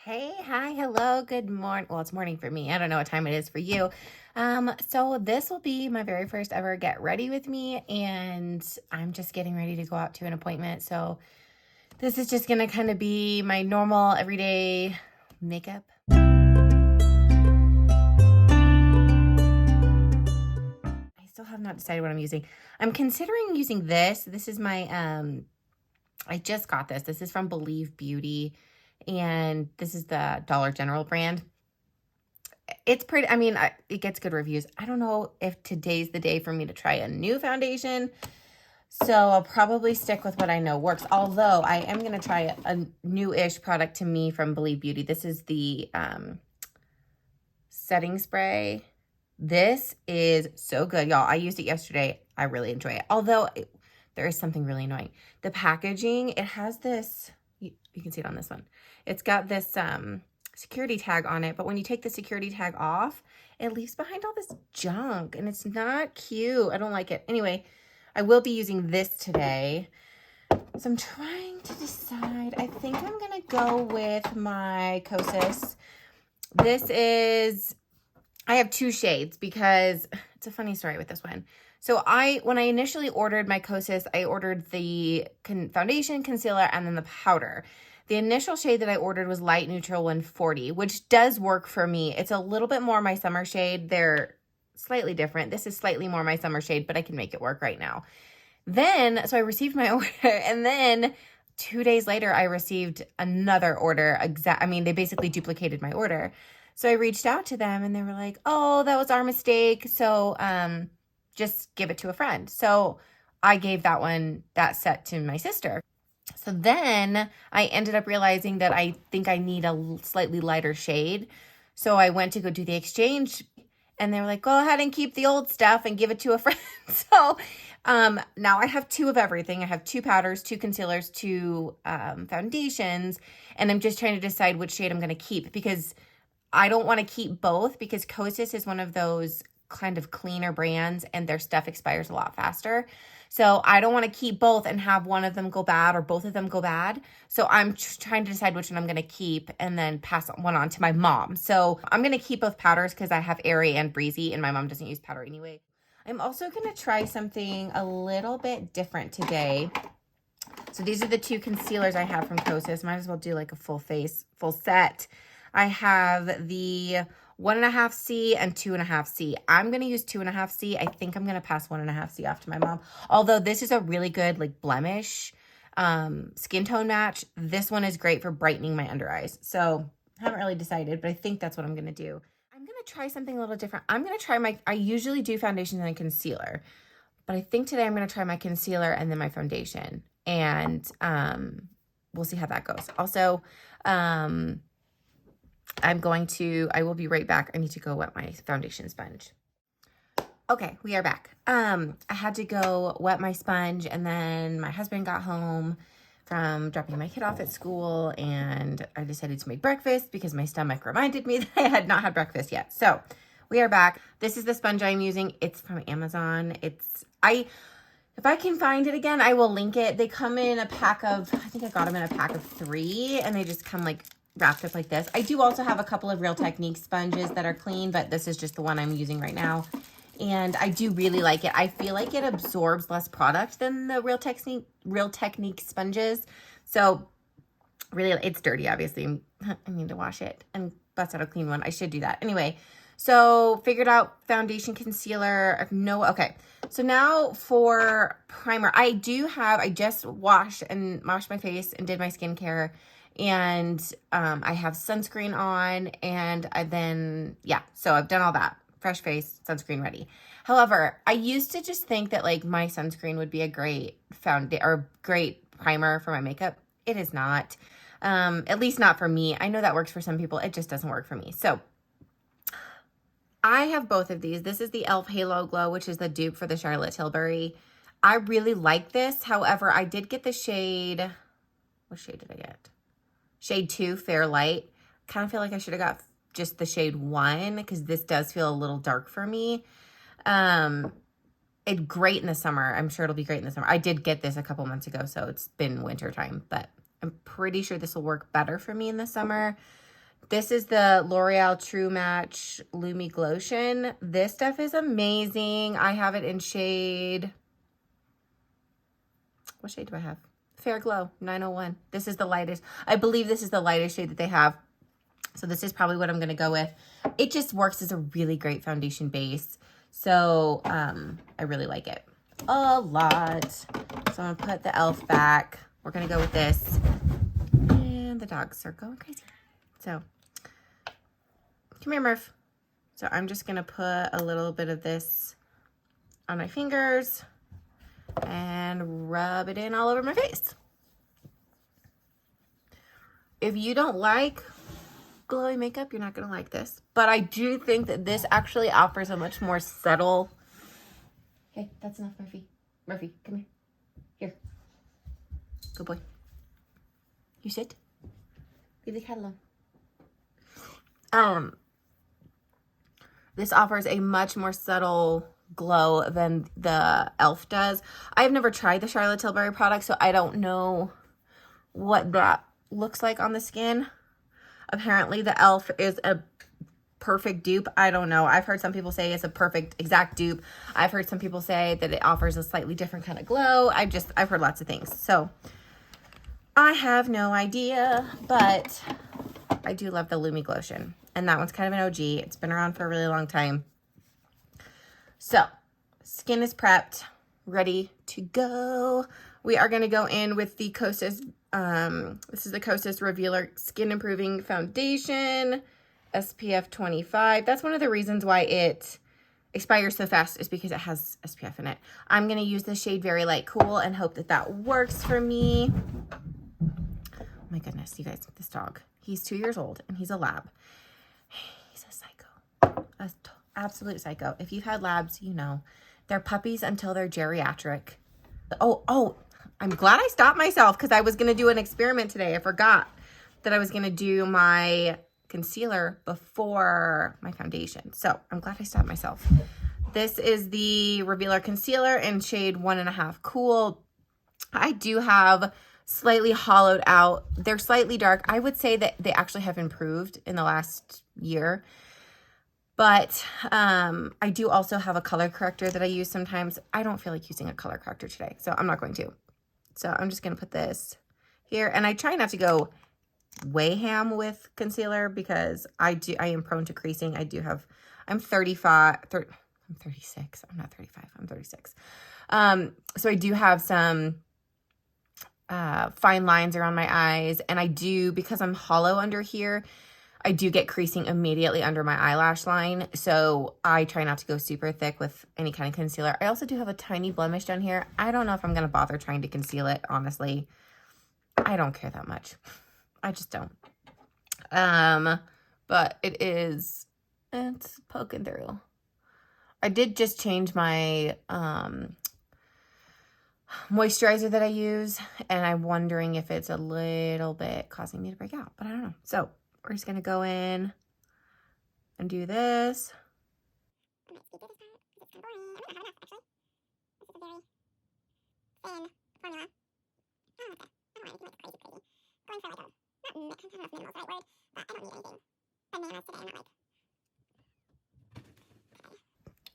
Hey, hi, hello, good morning. Well, it's morning for me. I don't know what time it is for you. So this will be my very first ever get ready with me, and I'm just getting ready to go out to an appointment. So this is just gonna kind of be my normal everyday makeup. I still have not decided what I'm using. I'm considering using this. This is my I just got this. This is from Believe Beauty, and this is the Dollar General brand. It's pretty, I mean, it gets good reviews. I don't know if today's the day for me to try a new foundation, so I'll probably stick with what I know works. Although I am going to try a new-ish product to me from Believe Beauty. This is the setting spray. This is so good, y'all. I used it yesterday. I really enjoy it. Although there is something really annoying. The packaging, it has this, you can see it on this one. It's got this security tag on it, but when you take the security tag off, it leaves behind all this junk, and it's not cute. I don't like it. Anyway, I will be using this today. So I'm trying to decide. I think I'm going to go with my Kosas. This is, I have two shades because it's a funny story with this one. So when I initially ordered my Kosas, I ordered the foundation, concealer, and then the powder. The initial shade that I ordered was Light Neutral 140, which does work for me. It's a little bit more my summer shade. They're slightly different. This is slightly more my summer shade, but I can make it work right now. So I received my order, and then 2 days later, I received another order. They basically duplicated my order. So I reached out to them, and they were like, oh, that was our mistake. So just give it to a friend. So I gave that set to my sister. So then I ended up realizing that I think I need a slightly lighter shade. So I went to go do the exchange, and they were like, go ahead and keep the old stuff and give it to a friend. So now I have two of everything. I have two powders, two concealers, two foundations, and I'm just trying to decide which shade I'm going to keep, because I don't want to keep both, because Kosas is one of those kind of cleaner brands and their stuff expires a lot faster. So I don't want to keep both and have one of them go bad or both of them go bad. So I'm trying to decide which one I'm going to keep and then pass one on to my mom. So I'm going to keep both powders because I have Airy and Breezy, and my mom doesn't use powder anyway. I'm also going to try something a little bit different today. So these are the two concealers I have from Kosas. Might as well do like a full set. I have the 1.5C and 2.5C. I'm going to use 2.5C. I think I'm going to pass 1.5C off to my mom. Although this is a really good like blemish skin tone match. This one is great for brightening my under eyes. So I haven't really decided, but I think that's what I'm going to do. I'm going to try something a little different. I'm going to try I usually do foundation and concealer, but I think today I'm going to try my concealer and then my foundation. And we'll see how that goes. Also, I will be right back. I need to go wet my foundation sponge. Okay, we are back. I had to go wet my sponge, and then my husband got home from dropping my kid off at school, and I decided to make breakfast because my stomach reminded me that I had not had breakfast yet. So we are back. This is the sponge I'm using. It's from Amazon. If I can find it again, I will link it. They come in a pack of, I think I got them in a pack of 3, and they just come like wrapped up like this. I do also have a couple of Real Technique sponges that are clean, but this is just the one I'm using right now. And I do really like it. I feel like it absorbs less product than the Real Technique sponges. So really, it's dirty, obviously. I need to wash it and bust out a clean one. I should do that. Anyway, so figured out foundation, concealer. Okay. So now for primer, I just washed my face and did my skincare. And I have sunscreen on, and so I've done all that. Fresh face, sunscreen ready. However, I used to just think that like my sunscreen would be a great great primer for my makeup. It is not, at least not for me. I know that works for some people. It just doesn't work for me. So I have both of these. This is the e.l.f. Halo Glow, which is the dupe for the Charlotte Tilbury. I really like this. However, I did get the shade, what shade did I get? Shade 2, Fair Light. Kind of feel like I should have got just the shade 1 because this does feel a little dark for me. It's great in the summer. I'm sure it'll be great in the summer. I did get this a couple months ago, so it's been winter time, but I'm pretty sure this will work better for me in the summer. This is the L'Oreal True Match LumiGlotion. This stuff is amazing. I have it in shade, what shade do I have? Fair Glow 901. This is the lightest. I believe this is the lightest shade that they have. So this is probably what I'm going to go with. It just works as a really great foundation base. So I really like it a lot. So I'm going to put the e.l.f. back. We're going to go with this. And the dogs are going crazy. So come here, Murph. So I'm just going to put a little bit of this on my fingers and rub it in all over my face. If you don't like glowy makeup, you're not going to like this. But I do think that this actually offers a much more subtle... Hey, that's enough, Murphy. Murphy, come here. Here. Good boy. You sit. Leave the cat alone. This offers a much more subtle glow than the e.l.f. does. I've never tried the Charlotte Tilbury product, so I don't know what that looks like on the skin. Apparently the e.l.f. is a perfect dupe. I don't know. I've heard some people say it's a perfect exact dupe. I've heard some people say that it offers a slightly different kind of glow. I've heard lots of things. So I have no idea, but I do love the LumiGlotion. And that one's kind of an OG. It's been around for a really long time. So, skin is prepped, ready to go. We are going to go in with the Kosas, this is the Kosas Revealer Skin Improving Foundation, SPF 25. That's one of the reasons why it expires so fast, is because it has SPF in it. I'm going to use the shade Very Light Cool and hope that that works for me. Oh my goodness, you guys, this dog. He's 2 years old and he's a lab. He's a psycho. Absolute psycho. If you've had labs, you know. They're puppies until they're geriatric. Oh, I'm glad I stopped myself because I was going to do an experiment today. I forgot that I was going to do my concealer before my foundation. So I'm glad I stopped myself. This is the Revealer Concealer in shade 1.5 Cool. I do have slightly hollowed out. They're slightly dark. I would say that they actually have improved in the last year. But I do also have a color corrector that I use sometimes. I don't feel like using a color corrector today, so I'm not going to. So I'm just going to put this here. And I try not to go way ham with concealer because I am prone to creasing. I'm 36. I'm not 35. I'm 36. So I do have some fine lines around my eyes. And I do, because I'm hollow under here, I do get creasing immediately under my eyelash line, so I try not to go super thick with any kind of concealer. I also do have a tiny blemish down here. I don't know if I'm going to bother trying to conceal it, honestly. I don't care that much. I just don't. But it's poking through. I did just change my moisturizer that I use, and I'm wondering if it's a little bit causing me to break out, but I don't know. So we're just going to go in and do this.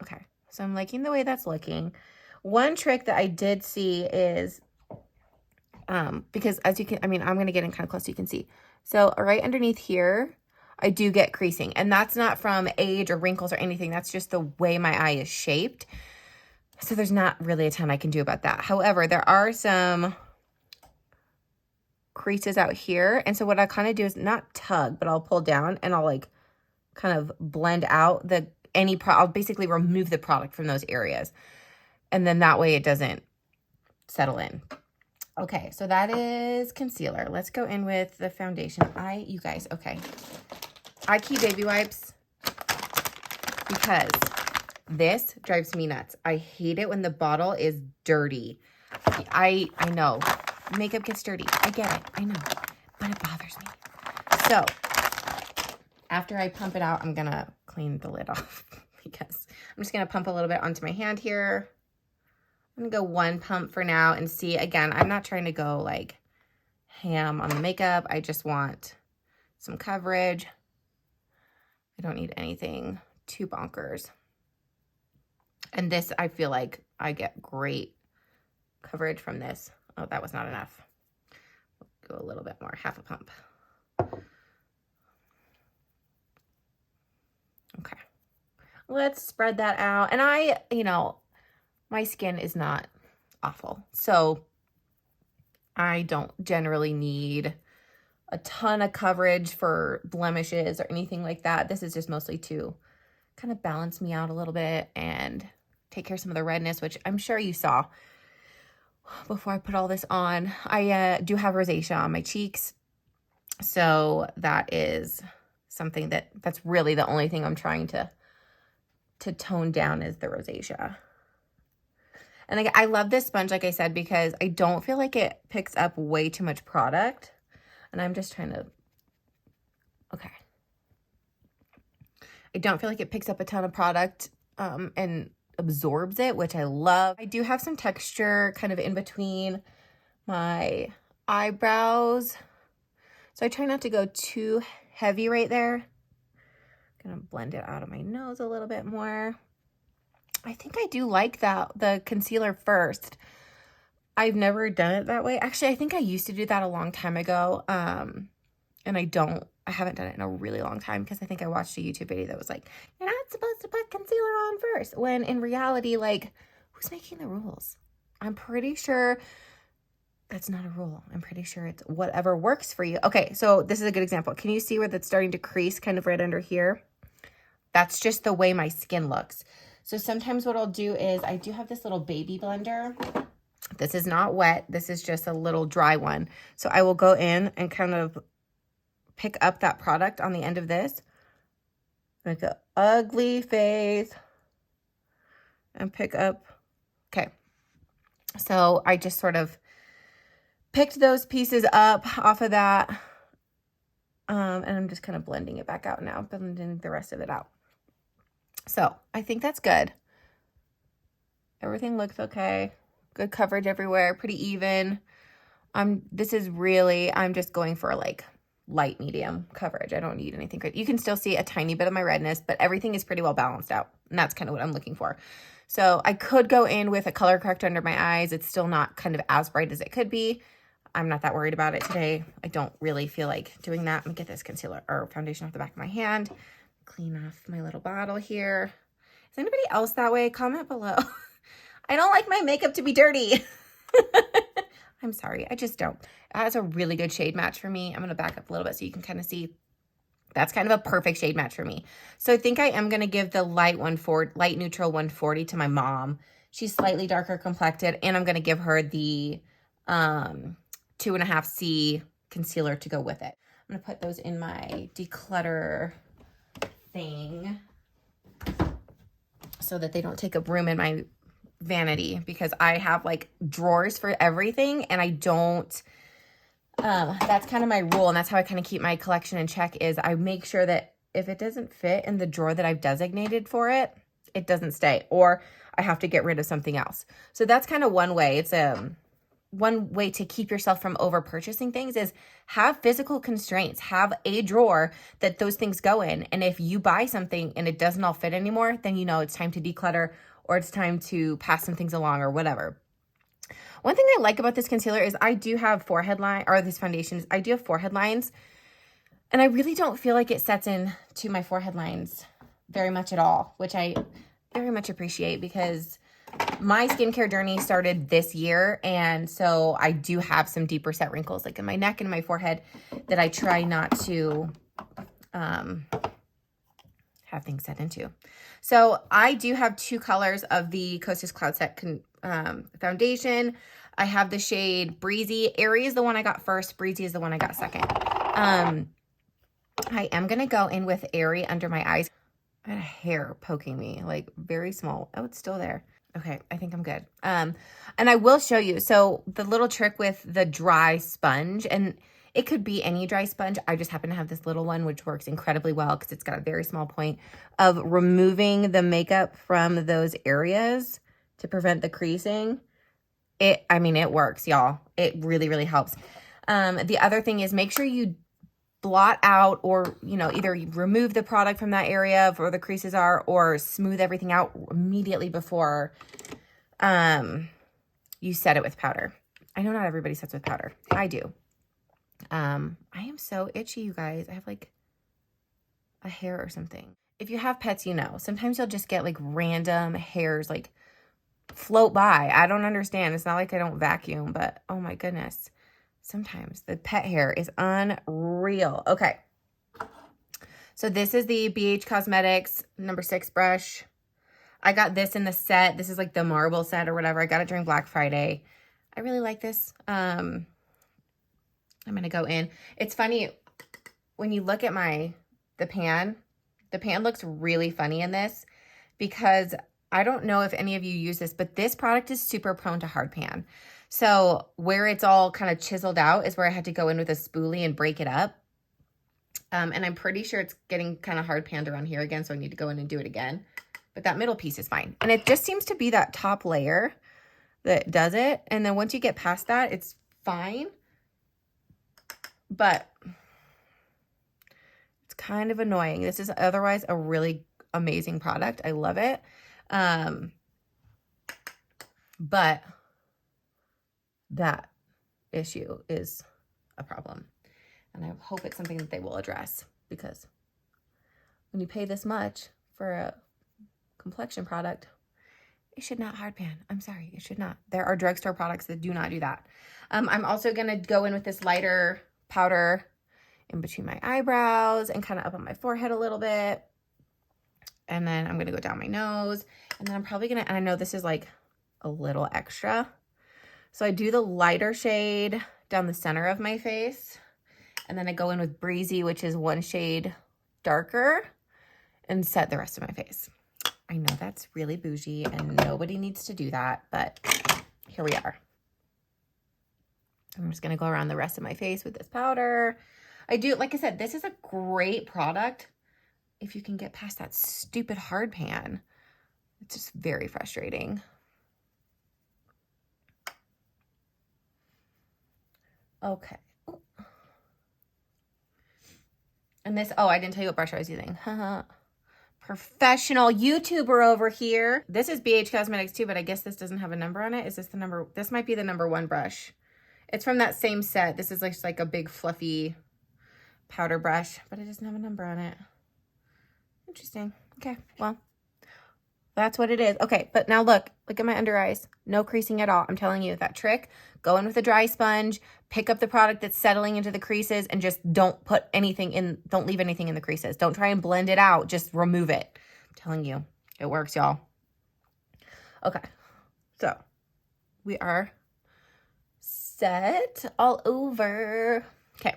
Okay, so I'm liking the way that's looking. One trick that I did see is, because as you can, I'm going to get in kind of close so you can see. So right underneath here, I do get creasing. And that's not from age or wrinkles or anything. That's just the way my eye is shaped. So there's not really a ton I can do about that. However, there are some creases out here. And so what I kind of do is not tug, but I'll pull down and I'll like kind of blend out I'll basically remove the product from those areas. And then that way it doesn't settle in. Okay, so that is concealer. Let's go in with the foundation. You guys, okay. I keep baby wipes because this drives me nuts. I hate it when the bottle is dirty. I know. Makeup gets dirty. I get it. I know. But it bothers me. So, after I pump it out, I'm going to clean the lid off because I'm just going to pump a little bit onto my hand here. I'm going to go one pump for now and see. Again, I'm not trying to go like ham on the makeup. I just want some coverage. I don't need anything too bonkers. And this, I feel like I get great coverage from this. Oh, that was not enough. Go a little bit more, half a pump. Okay. Let's spread that out. And I, you know, my skin is not awful. So I don't generally need a ton of coverage for blemishes or anything like that. This is just mostly to kind of balance me out a little bit and take care of some of the redness, which I'm sure you saw before I put all this on. I do have rosacea on my cheeks. So that is something that's really the only thing I'm trying to tone down is the rosacea. And like, I love this sponge, like I said, because I don't feel like it picks up way too much product. And I'm just trying to, okay. I don't feel like it picks up a ton of product and absorbs it, which I love. I do have some texture kind of in between my eyebrows. So I try not to go too heavy right there. I'm gonna blend it out of my nose a little bit more. I think I do like that, the concealer first. I've never done it that way. Actually, I think I used to do that a long time ago. And I haven't done it in a really long time because I think I watched a YouTube video that was like, you're not supposed to put concealer on first. When in reality, like, who's making the rules? I'm pretty sure that's not a rule. I'm pretty sure it's whatever works for you. Okay, so this is a good example. Can you see where that's starting to crease kind of right under here? That's just the way my skin looks. So sometimes what I'll do is I do have this little baby blender. This is not wet. This is just a little dry one. So I will go in and kind of pick up that product on the end of this. Make an ugly face. And pick up. Okay. So I just sort of picked those pieces up off of that. And I'm just kind of blending it back out now. Blending the rest of it out. So I think that's good. Everything looks okay. Good coverage everywhere, pretty even. I'm just going for like light medium coverage. I don't need anything great. You can still see a tiny bit of my redness, but everything is pretty well balanced out. And that's kind of what I'm looking for. So I could go in with a color corrector under my eyes. It's still not kind of as bright as it could be. I'm not that worried about it today. I don't really feel like doing that. Let me get this concealer or foundation off the back of my hand. Clean off my little bottle here. Is anybody else that way? Comment below. I don't like my makeup to be dirty. I'm sorry. I just don't. That's a really good shade match for me. I'm going to back up a little bit so you can kind of see. That's kind of a perfect shade match for me. So I think I am going to give the light neutral 140 to my mom. She's slightly darker complected, and I'm going to give her the 2.5C concealer to go with it. I'm going to put those in my declutter thing so that they don't take up room in my vanity, because I have like drawers for everything, and I don't that's kind of my rule, and that's how I kind of keep my collection in check, is I make sure that if it doesn't fit in the drawer that I've designated for it, it doesn't stay, or I have to get rid of something else. So that's kind of one way. It's one way to keep yourself from over purchasing things is have physical constraints. Have a drawer that those things go in. And if you buy something and it doesn't all fit anymore, then you know it's time to declutter, or it's time to pass some things along, or whatever. One thing I like about this concealer is I do have forehead line, or these foundations, I do have forehead lines. And I really don't feel like it sets in to my forehead lines very much at all, which I very much appreciate, because my skincare journey started this year, and so I do have some deeper set wrinkles like in my neck and my forehead that I try not to have things set into. So I do have two colors of the Kosas Cloud Set foundation. I have the shade Breezy. Airy is the one I got first. Breezy is the one I got second. I am going to go in with Airy under my eyes. I had a hair poking me, like very small. Oh, it's still there. Okay, I think I'm good. And I will show you. So the little trick with the dry sponge, and it could be any dry sponge. I just happen to have this little one, which works incredibly well because it's got a very small point of removing the makeup from those areas to prevent the creasing. I mean, it works, y'all. It really, really helps. The other thing is make sure you blot out or, you know, either remove the product from that area where the creases are or smooth everything out immediately before you set it with powder. I know not everybody sets with powder. I do. I am so itchy, you guys. I have like a hair or something. If you have pets, you know, sometimes you'll just get like random hairs like float by. I don't understand. It's not like I don't vacuum, but oh my goodness. Sometimes the pet hair is unreal. Okay. So this is the BH Cosmetics number 6 brush. I got this in the set. This is like the marble set or whatever. I got it during Black Friday. I really like this. I'm going to go in. It's funny when you look at the pan looks really funny in this because I don't know if any of you use this, but this product is super prone to hard pan. So where it's all kind of chiseled out is where I had to go in with a spoolie and break it up. And I'm pretty sure it's getting kind of hard panned around here again, so I need to go in and do it again. But that middle piece is fine. And it just seems to be that top layer that does it. And then once you get past that, it's fine. But it's kind of annoying. This is otherwise a really amazing product. I love it. But that issue is a problem. And I hope it's something that they will address because when you pay this much for a complexion product, it should not hard pan. I'm sorry, it should not. There are drugstore products that do not do that. I'm also going to go in with this lighter powder in between my eyebrows and kind of up on my forehead a little bit. And then I'm going to go down my nose. And then I'm probably going to, and I know this is like a little extra. So I do the lighter shade down the center of my face. And then I go in with Breezy, which is one shade darker, and set the rest of my face. I know that's really bougie and nobody needs to do that, but here we are. I'm just going to go around the rest of my face with this powder. I do, like I said, this is a great product if you can get past that stupid hard pan. It's just very frustrating. Okay. And this, oh, I didn't tell you what brush I was using. Professional YouTuber over here. This is BH Cosmetics too, but I guess this doesn't have a number on it. Is this the number? This might be the number 1 brush. It's from that same set. This is like a big fluffy powder brush, but it doesn't have a number on it. Interesting. Okay, well, that's what it is. Okay, but now look at my under eyes. No creasing at all. I'm telling you that trick. Go in with a dry sponge, pick up the product that's settling into the creases, and just don't put anything in, don't leave anything in the creases. Don't try and blend it out. Just remove it. I'm telling you, it works, y'all. Okay, so we are set all over. Okay.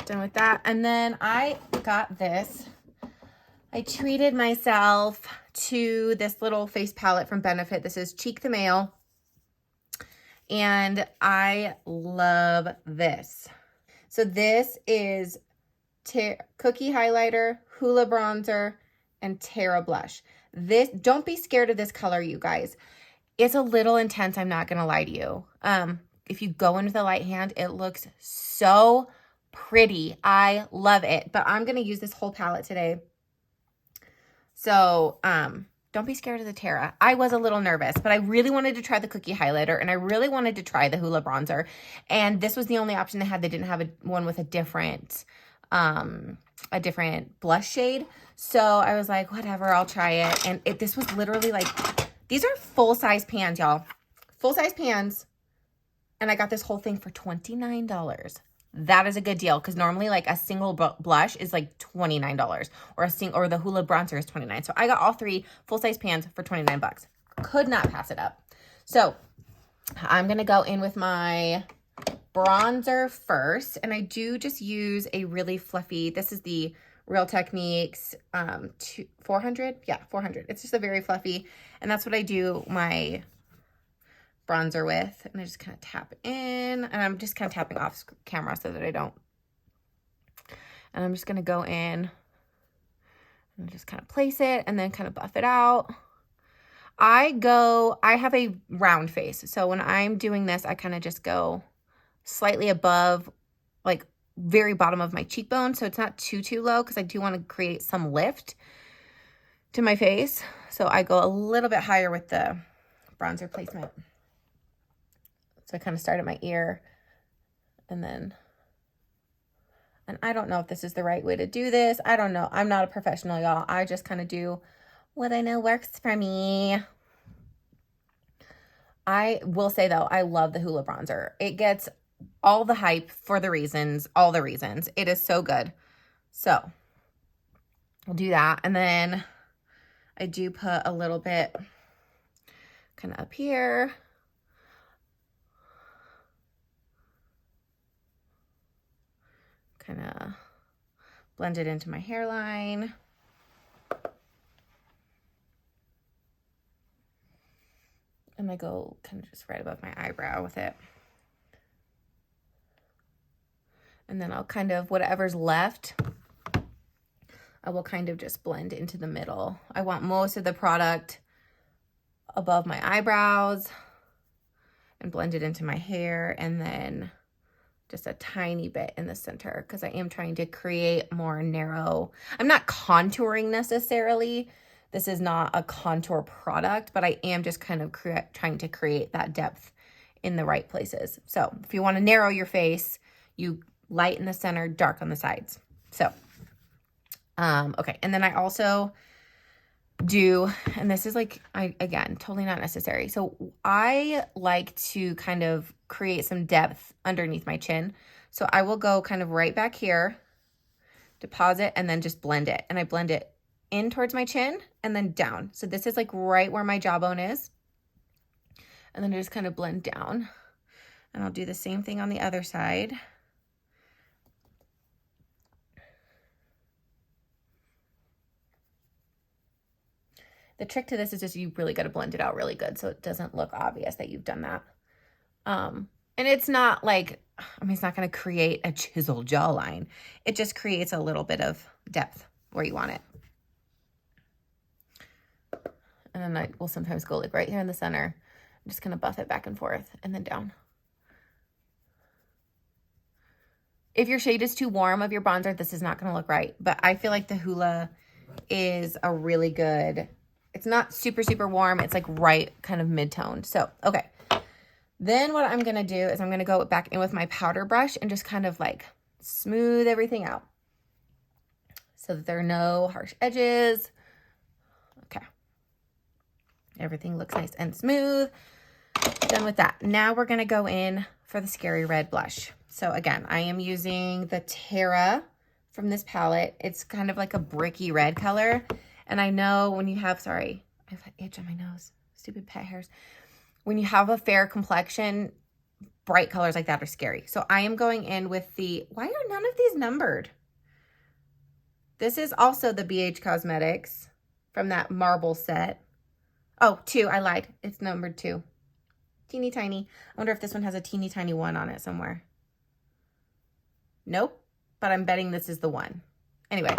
Done with that. And then I got this. I treated myself to this little face palette from Benefit. This is Cheek the Male. And I love this. So this is Cookie Highlighter, Hoola Bronzer, and Terra Blush. This, don't be scared of this color, you guys. It's a little intense, I'm not going to lie to you. If you go in with a light hand, it looks so pretty. I love it. But I'm going to use this whole palette today. So, don't be scared of the Terra. I was a little nervous, but I really wanted to try the Cookie Highlighter, and I really wanted to try the Hoola Bronzer. And this was the only option they had. They didn't have one with a different blush shade. So I was like, whatever, I'll try it. And this was literally like, these are full-size pans, y'all. Full-size pans. And I got this whole thing for $29. That is a good deal because normally like a single blush is like $29 or the Hoola Bronzer is $29. So I got all 3 full-size pans for 29 bucks. Could not pass it up. So I'm going to go in with my bronzer first, and I do just use a really fluffy, this is the Real Techniques 400. Yeah, 400. It's just a very fluffy, and that's what I do my bronzer with, and I just kind of tap in, and I'm just kind of tapping off camera so that I don't, and I'm just going to go in and just kind of place it and then kind of buff it out. I have a round face, so when I'm doing this, I kind of just go slightly above like very bottom of my cheekbone. So it's not too low because I do want to create some lift to my face. So I go a little bit higher with the bronzer placement. So I kind of start at my ear and then, and I don't know if this is the right way to do this. I don't know. I'm not a professional, y'all. I just kind of do what I know works for me. I will say though, I love the Hoola bronzer. It gets all the hype for the reasons, all the reasons. It is so good. So I'll do that. And then I do put a little bit kind of up here. Kind of blend it into my hairline. And I go kind of just right above my eyebrow with it. And then I'll kind of, whatever's left, I will kind of just blend into the middle. I want most of the product above my eyebrows and blend it into my hair, and then just a tiny bit in the center because I am trying to create more narrow. I'm not contouring necessarily. This is not a contour product, but I am just kind of trying to create that depth in the right places. So if you want to narrow your face, you light in the center, dark on the sides. So, okay. And then I also do, and this is like, again, totally not necessary. So I like to kind of create some depth underneath my chin. So I will go kind of right back here, deposit, and then just blend it. And I blend it in towards my chin and then down. So this is like right where my jawbone is. And then I just kind of blend down. And I'll do the same thing on the other side. The trick to this is just you really got to blend it out really good so it doesn't look obvious that you've done that. And it's not like, I mean, it's not going to create a chiseled jawline. It just creates a little bit of depth where you want it. And then I will sometimes go like right here in the center. I'm just going to buff it back and forth and then down. If your shade is too warm of your bronzer, this is not going to look right. But I feel like the Hoola is a really good, it's not super, super warm. It's like right kind of mid-toned. So, okay. Then what I'm going to do is I'm going to go back in with my powder brush and just kind of like smooth everything out so that there are no harsh edges. Okay. Everything looks nice and smooth. Done with that. Now we're going to go in for the Scary Red blush. So again, I am using the Terra from this palette. It's kind of like a bricky red color. And I know when you have, sorry, I have an itch on my nose. Stupid pet hairs. When you have a fair complexion, bright colors like that are scary. So I am going in with the, why are none of these numbered? This is also the BH Cosmetics from that marble set. Oh, 2, I lied. It's numbered 2. Teeny tiny. I wonder if this one has a teeny tiny 1 on it somewhere. Nope, but I'm betting this is the 1. Anyway,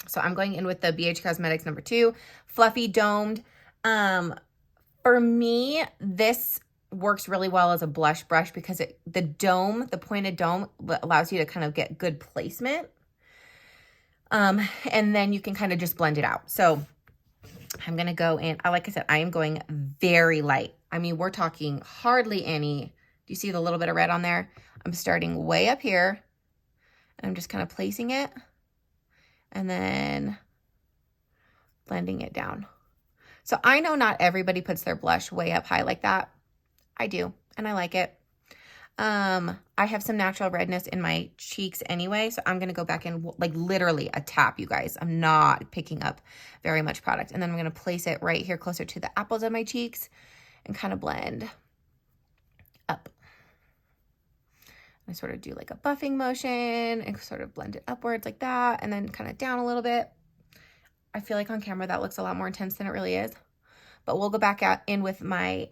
so I'm going in with the BH Cosmetics number 2, Fluffy Domed. For me, this works really well as a blush brush because the dome, the pointed dome, allows you to kind of get good placement. And then you can kind of just blend it out. So I'm going to go in, like I said, I am going very light. I mean, we're talking hardly any. Do you see the little bit of red on there? I'm starting way up here and I'm just kind of placing it and then blending it down. So I know not everybody puts their blush way up high like that. I do, and I like it. I have some natural redness in my cheeks anyway, so I'm going to go back in like literally a tap, you guys. I'm not picking up very much product. And then I'm going to place it right here closer to the apples of my cheeks and kind of blend up. I sort of do like a buffing motion and sort of blend it upwards like that and then kind of down a little bit. I feel like on camera that looks a lot more intense than it really is. But we'll go back out in with my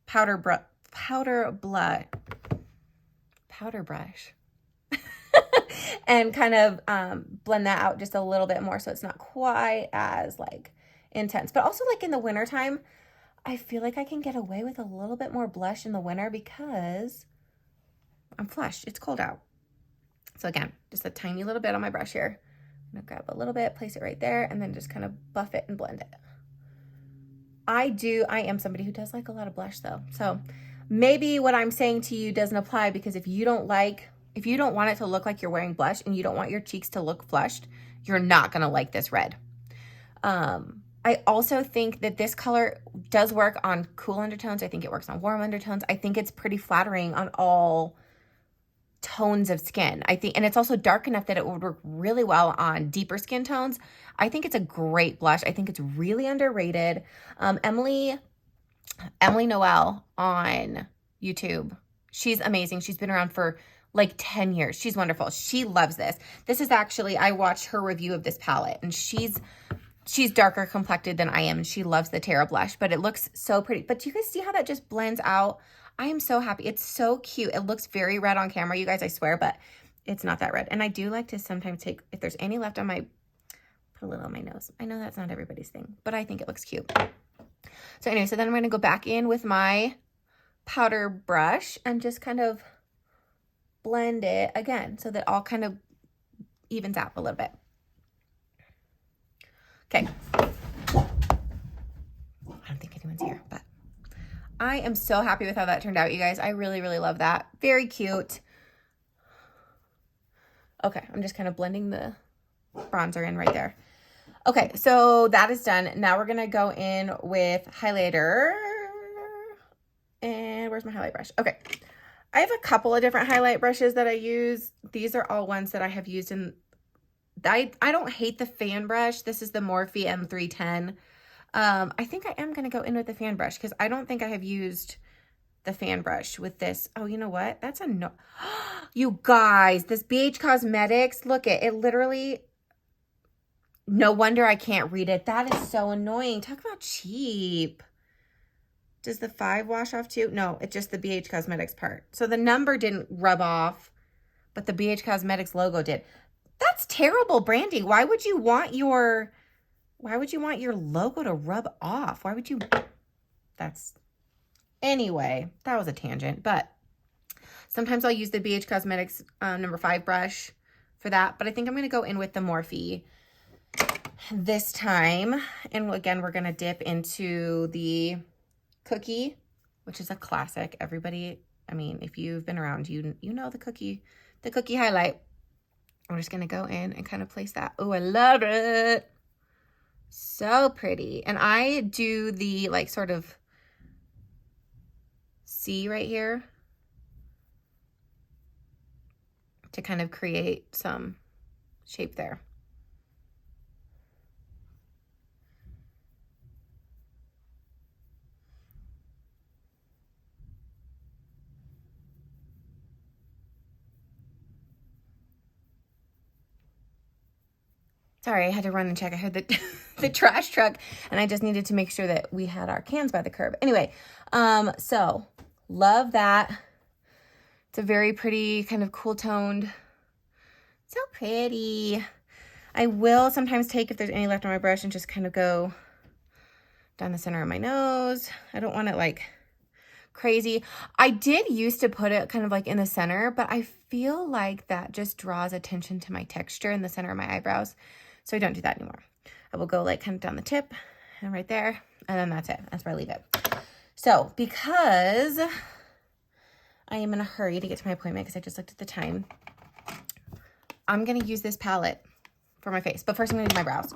powder brush and kind of blend that out just a little bit more so it's not quite as like intense. But also like in the wintertime, I feel like I can get away with a little bit more blush in the winter because I'm flushed. It's cold out. So again, just a tiny little bit on my brush here. I'm gonna grab a little bit, place it right there, and then just kind of buff it and blend it. I am somebody who does like a lot of blush though. So maybe what I'm saying to you doesn't apply, because if you don't want it to look like you're wearing blush and you don't want your cheeks to look flushed, you're not gonna like this red. I also think that this color does work on cool undertones. I think it works on warm undertones. I think it's pretty flattering on all tones of skin. I think, and it's also dark enough that it would work really well on deeper skin tones. I think it's a great blush. I think it's really underrated. Emily Noel on YouTube, she's amazing. She's been around for like 10 years. She's wonderful. She loves this. This is actually, I watched her review of this palette, and she's darker complected than I am, and she loves the Terra blush, but it looks so pretty. But do you guys see how that just blends out? I am so happy. It's so cute. It looks very red on camera, you guys, I swear, but it's not that red. And I do like to sometimes take, if there's any left on my, put a little on my nose. I know that's not everybody's thing, but I think it looks cute. So anyway, so then I'm going to go back in with my powder brush and just kind of blend it again so that all kind of evens out a little bit. Okay. I don't think anyone's here, but I am so happy with how that turned out, you guys. I really, really love that. Very cute. Okay, I'm just kind of blending the bronzer in right there. Okay, so that is done. Now we're going to go in with highlighter. And where's my highlight brush? Okay. I have a couple of different highlight brushes that I use. These are all ones that I have used in. I don't hate the fan brush. This is the Morphe M310. I think I am going to go in with the fan brush because I don't think I have used the fan brush with this. Oh, you know what? That's a no. You guys, this BH Cosmetics, look it literally, no wonder I can't read it. That is so annoying. Talk about cheap. Does the 5 wash off too? No, it's just the BH Cosmetics part. So the number didn't rub off, but the BH Cosmetics logo did. That's terrible branding. Why would you want your logo to rub off? Why would you? Anyway, that was a tangent, but sometimes I'll use the BH Cosmetics number 5 brush for that, but I think I'm going to go in with the Morphe this time. And again, we're going to dip into the Cookie, which is a classic. Everybody, I mean, if you've been around, you know the Cookie highlight. I'm just going to go in and kind of place that. Oh, I love it. So pretty. And I do the like sort of C right here to kind of create some shape there. Sorry, I had to run and check. I heard the trash truck, and I just needed to make sure that we had our cans by the curb. Anyway, so love that. It's a very pretty kind of cool toned. So pretty. I will sometimes take, if there's any left on my brush, and just kind of go down the center of my nose. I don't want it like crazy. I did used to put it kind of like in the center, but I feel like that just draws attention to my texture in the center of my eyebrows. So I don't do that anymore. I will go like kind of down the tip and right there, and then that's it. That's where I leave it. So because I am in a hurry to get to my appointment because I just looked at the time, I'm going to use this palette for my face. But first I'm going to do my brows.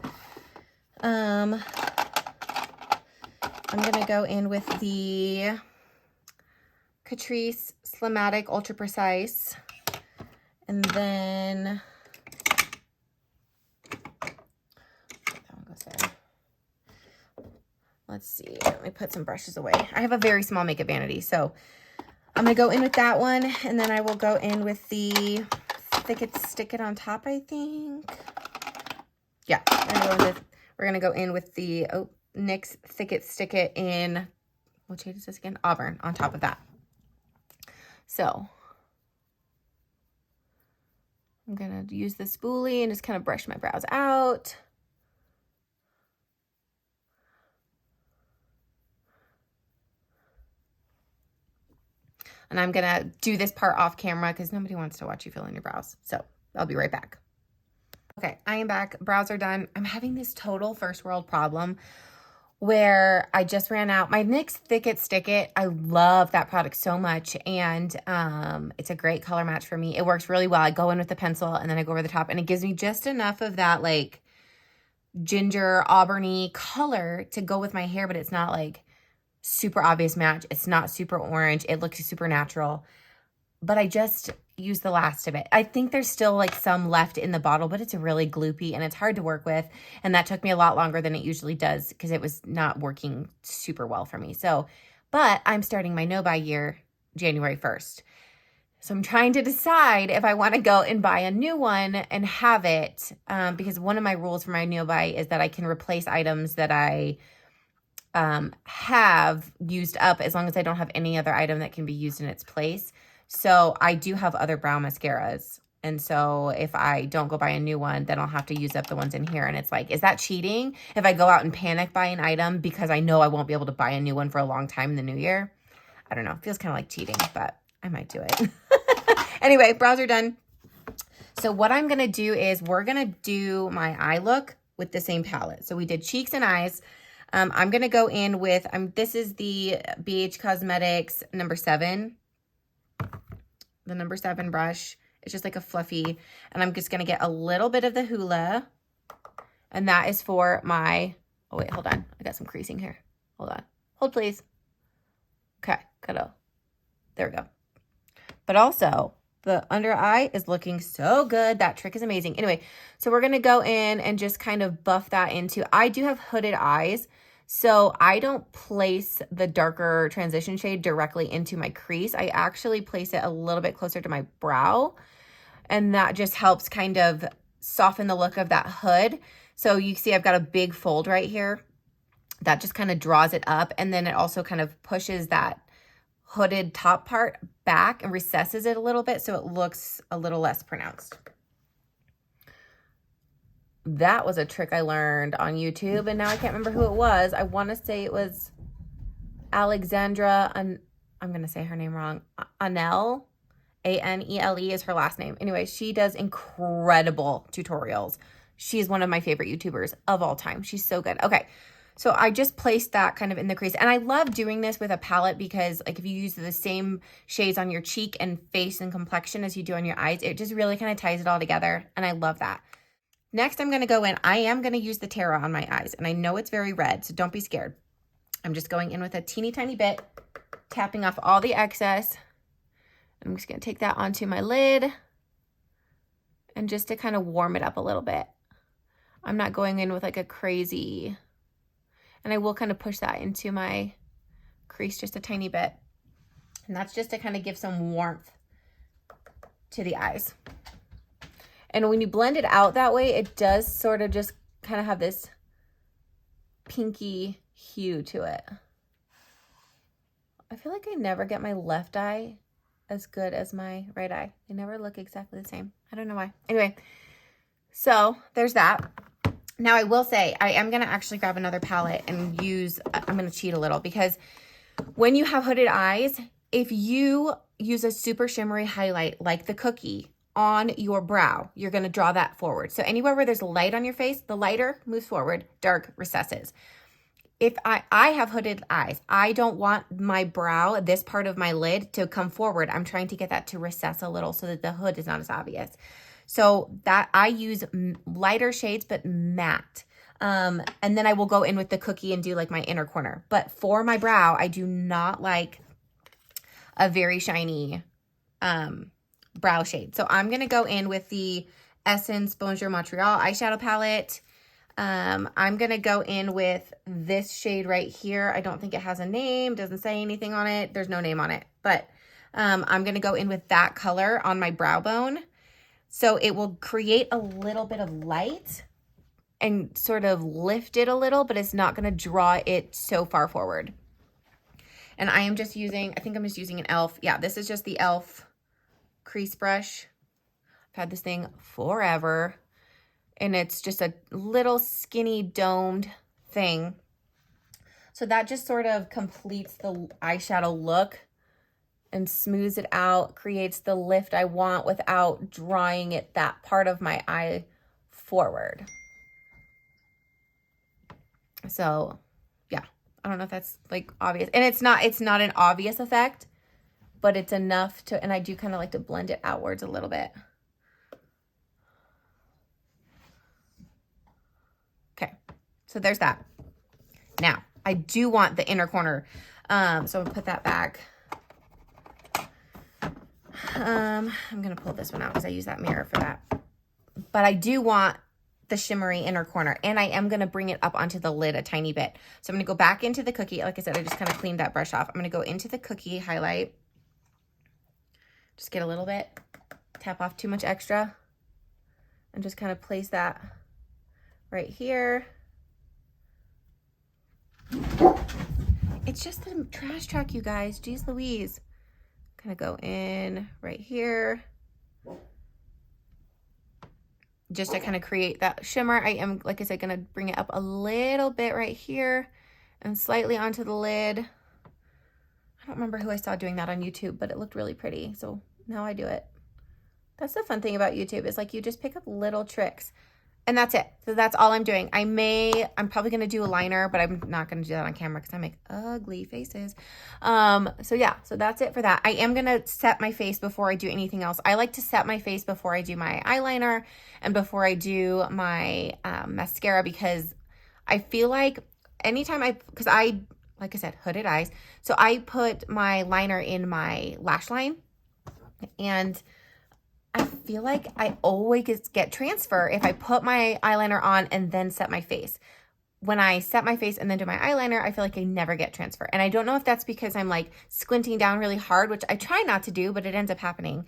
I'm going to go in with the Catrice SlimMatic Ultra Precise. And then let's see, let me put some brushes away. I have a very small makeup vanity, so I'm going to go in with that one, and then I will go in with the Stick It on top, I think. Yeah, we're going to go in with the NYX Thick It Stick It in, what shade is this again? Auburn on top of that. So I'm going to use the spoolie and just kind of brush my brows out. And I'm gonna do this part off camera because nobody wants to watch you fill in your brows. So I'll be right back. Okay, I am back. Brows are done. I'm having this total first world problem where I just ran out. My NYX Thick It Stick It, I love that product so much. And it's a great color match for me. It works really well. I go in with the pencil and then I go over the top and it gives me just enough of that like ginger auburny color to go with my hair, but it's not like super obvious match. It's not super orange. It looks super natural. But I just use the last of it. I think there's still like some left in the bottle, but it's really gloopy and it's hard to work with. And that took me a lot longer than it usually does because it was not working super well for me. So, but I'm starting my no-buy year January 1st. So I'm trying to decide if I want to go and buy a new one and have it because one of my rules for my no-buy is that I can replace items that I have used up as long as I don't have any other item that can be used in its place. So I do have other brow mascaras. And so if I don't go buy a new one, then I'll have to use up the ones in here. And it's like, is that cheating if I go out and panic buy an item because I know I won't be able to buy a new one for a long time in the new year? I don't know. It feels kind of like cheating, but I might do it. Anyway, brows are done. So what I'm going to do is we're going to do my eye look with the same palette. So we did cheeks and eyes. I'm going to go in with, this is the BH Cosmetics number 7. The number 7 brush. It's just like a fluffy, and I'm just going to get a little bit of the Hoola, and that is for my, oh wait, hold on. I got some creasing here. Hold on. Hold please. Okay, good. There we go. But also, the under eye is looking so good. That trick is amazing. Anyway, so we're going to go in and just kind of buff that into, I do have hooded eyes, so I don't place the darker transition shade directly into my crease. I actually place it a little bit closer to my brow, and that just helps kind of soften the look of that hood. So you see I've got a big fold right here. That just kind of draws it up, and then it also kind of pushes that hooded top part back and recesses it a little bit so it looks a little less pronounced. That was a trick I learned on YouTube, and now I can't remember who it was. I want to say it was Alexandra, and I'm going to say her name wrong. Anele, A-N-E-L-E is her last name. Anyway, she does incredible tutorials. She's one of my favorite YouTubers of all time. She's so good. Okay, so I just placed that kind of in the crease, and I love doing this with a palette because like if you use the same shades on your cheek and face and complexion as you do on your eyes, it just really kind of ties it all together, and I love that. Next, I'm going to go in. I am going to use the Terra on my eyes, and I know it's very red, so don't be scared. I'm just going in with a teeny tiny bit, tapping off all the excess. I'm just going to take that onto my lid and just to kind of warm it up a little bit. I'm not going in with like a crazy, and I will kind of push that into my crease just a tiny bit. And that's just to kind of give some warmth to the eyes. And when you blend it out that way, it does sort of just kind of have this pinky hue to it. I feel like I never get my left eye as good as my right eye. They never look exactly the same. I don't know why. Anyway, so there's that. Now I will say, I am going to actually grab another palette and use, I'm going to cheat a little because when you have hooded eyes, if you use a super shimmery highlight like the cookie on your brow, you're going to draw that forward. So anywhere where there's light on your face, the lighter moves forward, dark recesses. If I have hooded eyes, I don't want my brow, this part of my lid, to come forward. I'm trying to get that to recess a little so that the hood is not as obvious. So that I use lighter shades, but matte. And then I will go in with the cookie and do like my inner corner. But for my brow, I do not like a very shiny brow shade. So I'm going to go in with the Essence Bonjour Montreal eyeshadow palette. I'm going to go in with this shade right here. I don't think it has a name. Doesn't say anything on it. There's no name on it. But I'm going to go in with that color on my brow bone. So it will create a little bit of light and sort of lift it a little, but it's not going to draw it so far forward. And I am just using, I think I'm just using an e.l.f. Yeah, this is just the e.l.f. crease brush. I've had this thing forever. And it's just a little skinny domed thing. So that just sort of completes the eyeshadow look. and smooths it out, creates the lift I want without drawing it that part of my eye forward. So yeah, I don't know if that's like obvious, and it's not an obvious effect, but it's enough to, and I do kind of like to blend it outwards a little bit. Okay, so there's that. Now I do want the inner corner, so I'm gonna put that back. I'm gonna pull this one out because I use that mirror for that, but I do want the shimmery inner corner, and I am going to bring it up onto the lid a tiny bit. So I'm going to go back into the cookie. Like I said, I just kind of cleaned that brush off. I'm going to go into the cookie highlight. Just get a little bit, tap off too much extra, and just kind of place that right here. It's just a trash track, you guys. Jeez Louise. Kind of go in right here, just to kind of create that shimmer. I am, like I said, going to bring it up a little bit right here and slightly onto the lid. I don't remember who I saw doing that on YouTube, but it looked really pretty. So now I do it. That's the fun thing about YouTube, is like you just pick up little tricks, and that's it. So that's all I'm doing. I'm probably going to do a liner, but I'm not going to do that on camera because I make ugly faces. So yeah, so that's it for that. I am going to set my face before I do anything else. I like to set my face before I do my eyeliner and before I do my mascara, because I feel like anytime because like I said, hooded eyes. So I put my liner in my lash line, and I feel like I always get transfer if I put my eyeliner on and then set my face. When I set my face and then do my eyeliner, I feel like I never get transfer. And I don't know if that's because I'm like squinting down really hard, which I try not to do, but it ends up happening.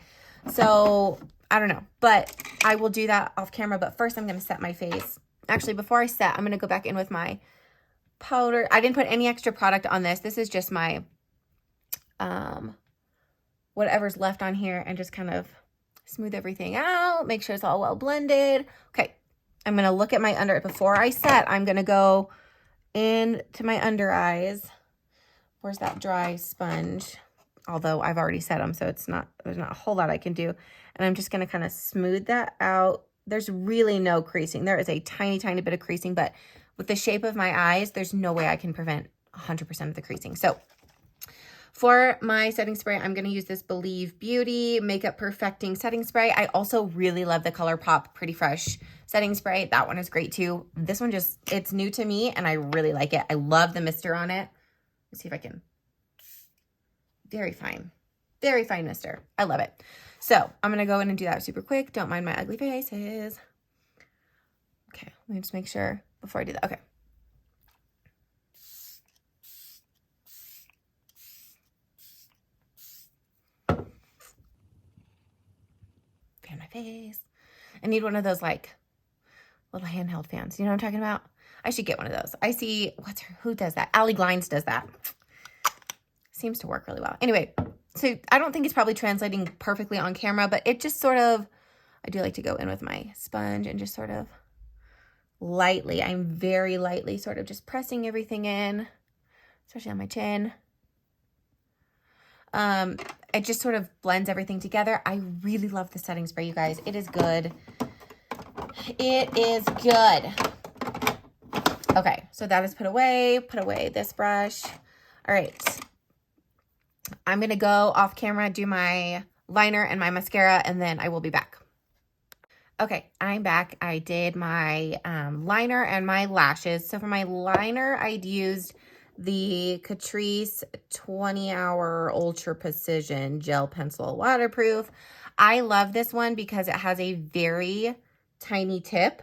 So I don't know, but I will do that off camera. But first I'm going to set my face. Actually, before I set, I'm going to go back in with my powder. I didn't put any extra product on this. This is just my whatever's left on here, and just kind of smooth everything out, make sure it's all well blended. Okay, I'm going to look at my under, before I set, I'm going to go into my under eyes. Where's that dry sponge? Although I've already set them, so there's not a whole lot I can do. And I'm just going to kind of smooth that out. There's really no creasing. There is a tiny, tiny bit of creasing, but with the shape of my eyes, there's no way I can prevent 100% of the creasing. So for my setting spray, I'm going to use this Believe Beauty Makeup Perfecting Setting Spray. I also really love the ColourPop Pretty Fresh setting spray. That one is great too. This one it's new to me, and I really like it. I love the mister on it. Let's see if I can. Very fine mister. I love it. So I'm going to go in and do that super quick. Don't mind my ugly faces. Okay, let me just make sure before I do that. Okay. My face. I need one of those like little handheld fans. You know what I'm talking about? I should get one of those. I see, who does that? Allie Glines does that. Seems to work really well. Anyway, so I don't think it's probably translating perfectly on camera, but it just sort of, I do like to go in with my sponge and just sort of lightly, I'm very lightly sort of just pressing everything in, especially on my chin. It just sort of blends everything together. I really love the setting spray, you guys. It is good. It is good. Okay, so that is put away this brush. All right. I'm going to go off camera, do my liner and my mascara, and then I will be back. Okay, I'm back. I did my liner and my lashes. So for my liner, I'd used the Catrice 20-Hour Ultra Precision Gel Pencil Waterproof. I love this one because it has a very tiny tip,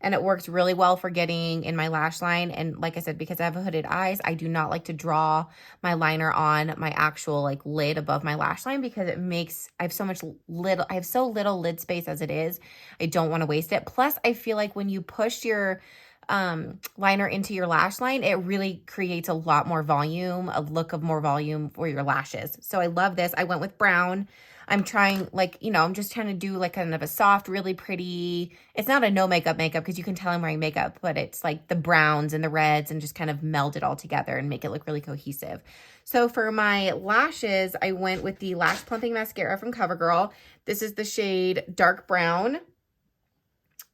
and it works really well for getting in my lash line. And like I said, because I have hooded eyes, I do not like to draw my liner on my actual like lid above my lash line, because it makes, I have so little lid space as it is. I don't want to waste it. Plus, I feel like when you push your liner into your lash line, it really creates a lot more volume, a look of more volume for your lashes. So I love this. I went with brown. I'm trying, like, you know, I'm just trying to do like kind of a soft, really pretty, it's not a no makeup because you can tell I'm wearing makeup, but it's like the browns and the reds and just kind of meld it all together and make it look really cohesive. So for my lashes, I went with the Lash Plumping Mascara from CoverGirl. This is the shade Dark Brown.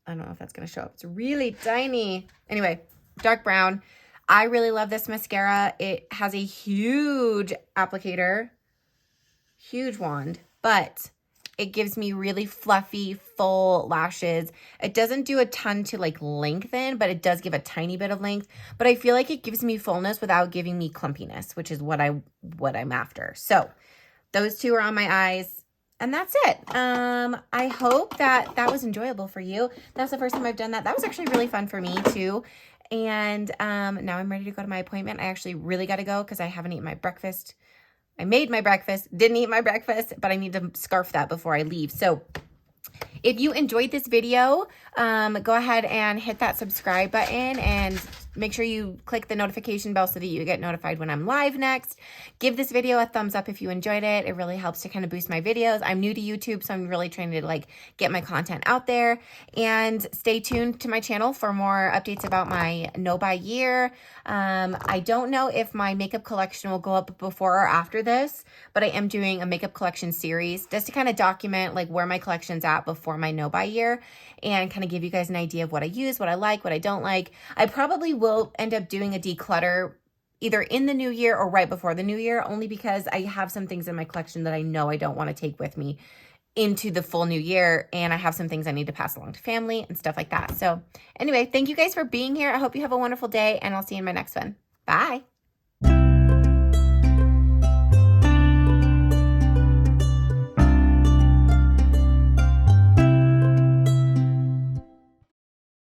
I don't know if that's going to show up. It's really tiny. Anyway, dark brown. I really love this mascara. It has a huge applicator, huge wand, but it gives me really fluffy, full lashes. It doesn't do a ton to like lengthen, but it does give a tiny bit of length. But I feel like it gives me fullness without giving me clumpiness, which is what I'm after. So those two are on my eyes. And that's it. I hope that was enjoyable for you. That's the first time I've done that. That was actually really fun for me too. And now I'm ready to go to my appointment. I actually really got to go because I haven't eaten my breakfast. I made my breakfast, didn't eat my breakfast, but I need to scarf that before I leave. So if you enjoyed this video, go ahead and hit that subscribe button and make sure you click the notification bell so that you get notified when I'm live next. Give this video a thumbs up if you enjoyed it. It really helps to kind of boost my videos. I'm new to YouTube, so I'm really trying to like get my content out there. And stay tuned to my channel for more updates about my no buy year. I don't know if my makeup collection will go up before or after this, but I am doing a makeup collection series just to kind of document like where my collection's at before my no buy year and kind of give you guys an idea of what I use, what I like, what I don't like. I probably will end up doing a declutter either in the new year or right before the new year, only because I have some things in my collection that I know I don't want to take with me into the full new year, and I have some things I need to pass along to family and stuff like that. So anyway, thank you guys for being here. I hope you have a wonderful day, and I'll see you in my next one. Bye.